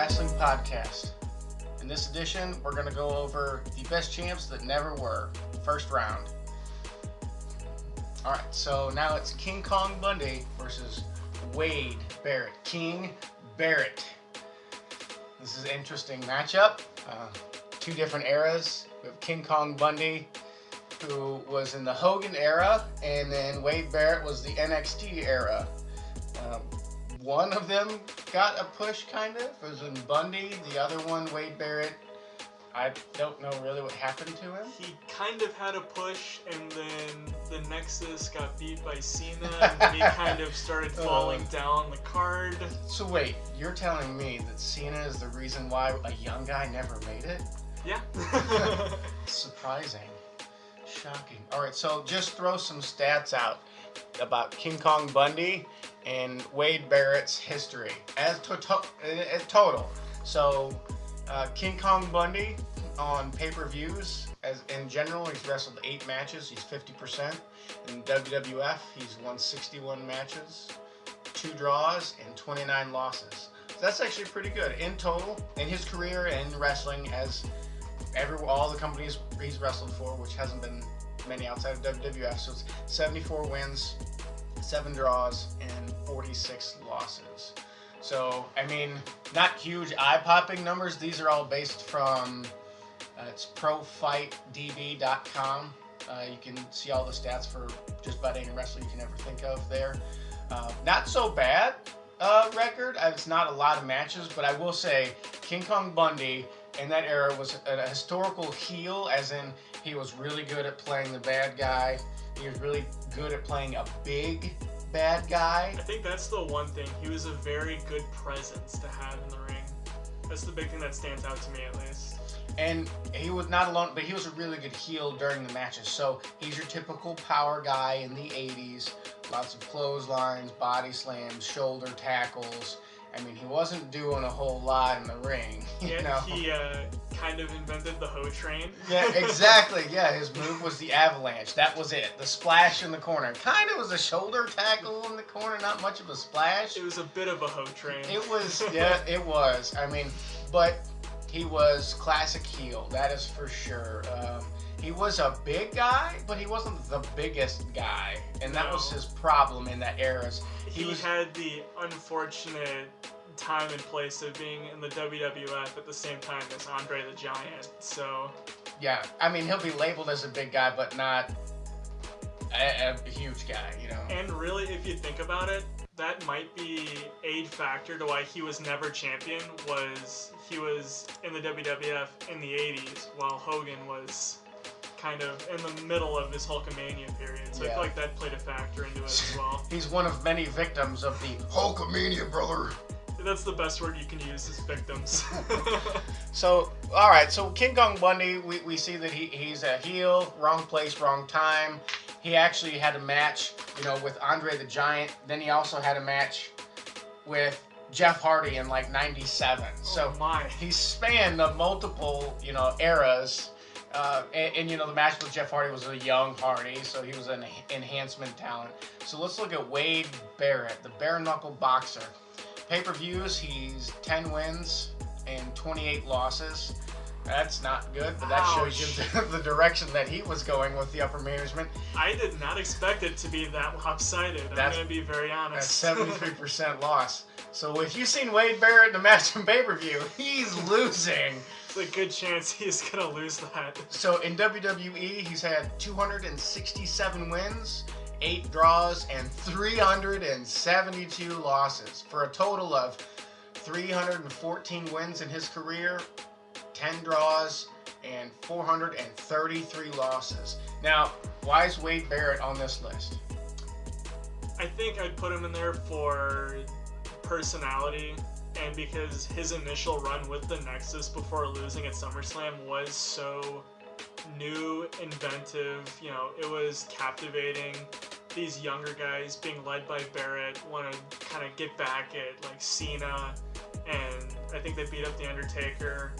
Wrestling Podcast. In this edition, we're going to go over the best champs that never were. First round. Alright, so now it's King Kong Bundy versus Wade Barrett. King Barrett. This is an interesting matchup. Two different eras. We have King Kong Bundy, who was in the Hogan era, and then Wade Barrett was the NXT era. One of them got a push, kind of. It was in Bundy. The other one, Wade Barrett, I don't know really what happened to him. He kind of had a push, and then the Nexus got beat by Cena, and then he kind of started falling down the card. So wait, you're telling me that Cena is the reason why a young guy never made it? Yeah. Surprising. Shocking. Alright, so just throw some stats out about King Kong Bundy and Wade Barrett's history as total. So, King Kong Bundy on pay-per-views, as in general, he's wrestled 8 matches. He's 50%. In WWF, he's won 61 matches, 2 draws, and 29 losses. So that's actually pretty good in total in his career in wrestling, as all the companies he's wrestled for, which hasn't been many outside of WWF. So it's 74 wins, 7 draws, and 46 losses. So, I mean, not huge eye-popping numbers. These are all based from, it's profightdb.com. You can see all the stats for just about any wrestler you can ever think of there. Not so bad record. It's not a lot of matches, but I will say King Kong Bundy in that era was a historical heel, as in he was really good at playing the bad guy. He was really good at playing a big bad guy. I think that's the one thing. He was a very good presence to have in the ring. That's the big thing that stands out to me, at least. And he was not alone, but he was a really good heel during the matches. So he's your typical power guy in the 80s. Lots of clotheslines, body slams, shoulder tackles. I mean, he wasn't doing a whole lot in the ring. You know? He kind of invented the hoe train. Yeah, exactly. Yeah, his move was the avalanche. That was it. The splash in the corner. Kind of was a shoulder tackle in the corner, not much of a splash. It was a bit of a hoe train. It was, yeah, it was. I mean, but he was classic heel, that is for sure. He was a big guy, but he wasn't the biggest guy, and that was his problem in that era. He had the unfortunate time and place of being in the WWF at the same time as Andre the Giant, so... Yeah, I mean, he'll be labeled as a big guy, but not a huge guy, you know? And really, if you think about it, that might be a factor to why he was never champion, was he was in the WWF in the 80s, while Hogan was kind of in the middle of his Hulkamania period. So I feel like that played a factor into it as well. He's one of many victims of the Hulkamania, brother. That's the best word you can use, is victims. So, alright, so King Kong Bundy, we see that he's a heel, wrong place, wrong time. He actually had a match, with Andre the Giant. Then he also had a match with Jeff Hardy in like 97. So he spanned the multiple, eras. And the match with Jeff Hardy was a young Hardy, so he was an enhancement talent. So let's look at Wade Barrett, the bare knuckle boxer. Pay-per-views, he's 10 wins and 28 losses. That's not good, but that shows you the direction that he was going with the upper management. I did not expect it to be that lopsided. I'm going to be very honest. That's 73% loss. So if you've seen Wade Barrett in a match on pay-per-view, he's losing. It's a good chance he's going to lose that. So in WWE, he's had 267 wins, 8 draws, and 372 losses, for a total of 314 wins in his career, 10 draws, and 433 losses. Now, why is Wade Barrett on this list? I think I'd put him in there for personality, and because his initial run with the Nexus before losing at SummerSlam was so new, inventive, it was captivating. These younger guys being led by Barrett want to kind of get back at like Cena, and I think they beat up The Undertaker,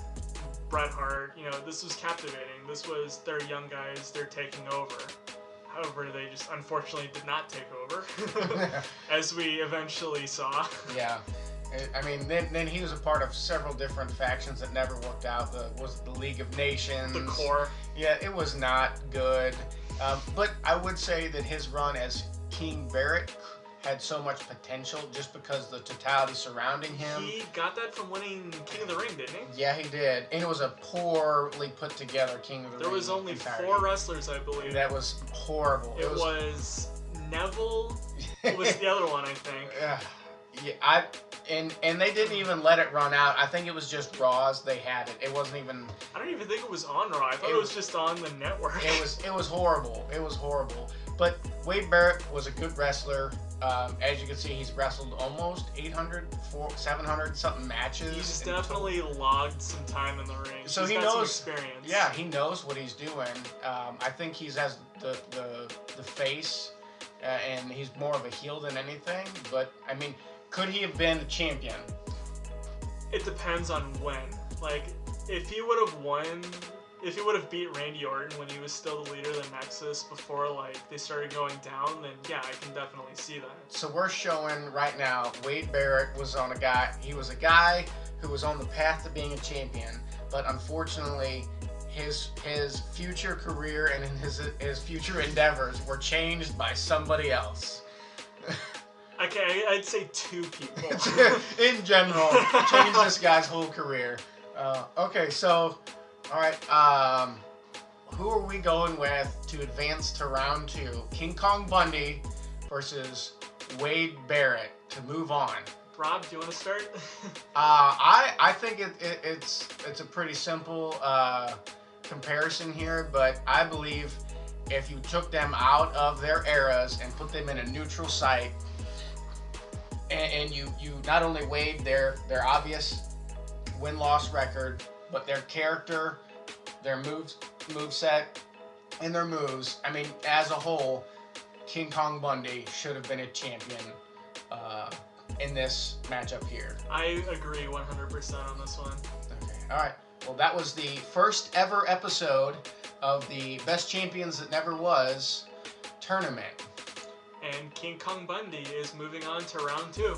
Bret Hart. This was captivating. This was their young guys, they're taking over. However, they just unfortunately did not take over, as we eventually saw. Yeah. I mean, then he was a part of several different factions that never worked out. Was the League of Nations? The core. Yeah, it was not good. But I would say that his run as King Barrett had so much potential just because the totality surrounding him. He got that from winning King of the Ring, didn't he? Yeah, he did, and it was a poorly put together King of the Ring. There was only entirety. 4 wrestlers, I believe. That was horrible. It was Neville. It was the other one, I think. Yeah, and they didn't even let it run out. I think it was just Raws. They had it. It wasn't even. I don't even think it was on Raw. I thought it was just on the network. It was horrible. It was horrible. But Wade Barrett was a good wrestler. As you can see, he's wrestled almost 800, 700 something matches. He's definitely logged some time in the ring. So he's he got knows. some experience. Yeah, he knows what he's doing. I think he's as the face, and he's more of a heel than anything. But I mean, could he have been a champion? It depends on when. Like, if he would have won. If he would have beat Randy Orton when he was still the leader of the Nexus before, like, they started going down, then yeah, I can definitely see that. So we're showing right now Wade Barrett was a guy who was on the path to being a champion, but unfortunately his future career and his future endeavors were changed by somebody else. Okay, I'd say 2 people. In general, changed this guy's whole career. Okay, so all right, who are we going with to advance to round 2? King Kong Bundy versus Wade Barrett to move on. Rob, do you want to start? I think it's a pretty simple comparison here, but I believe if you took them out of their eras and put them in a neutral site, and you not only weighed their obvious win-loss record, but their character, their moveset, and their moves. I mean, as a whole, King Kong Bundy should have been a champion in this matchup here. I agree 100% on this one. Okay. All right. Well, that was the first ever episode of the Best Champions That Never Was tournament. And King Kong Bundy is moving on to round 2.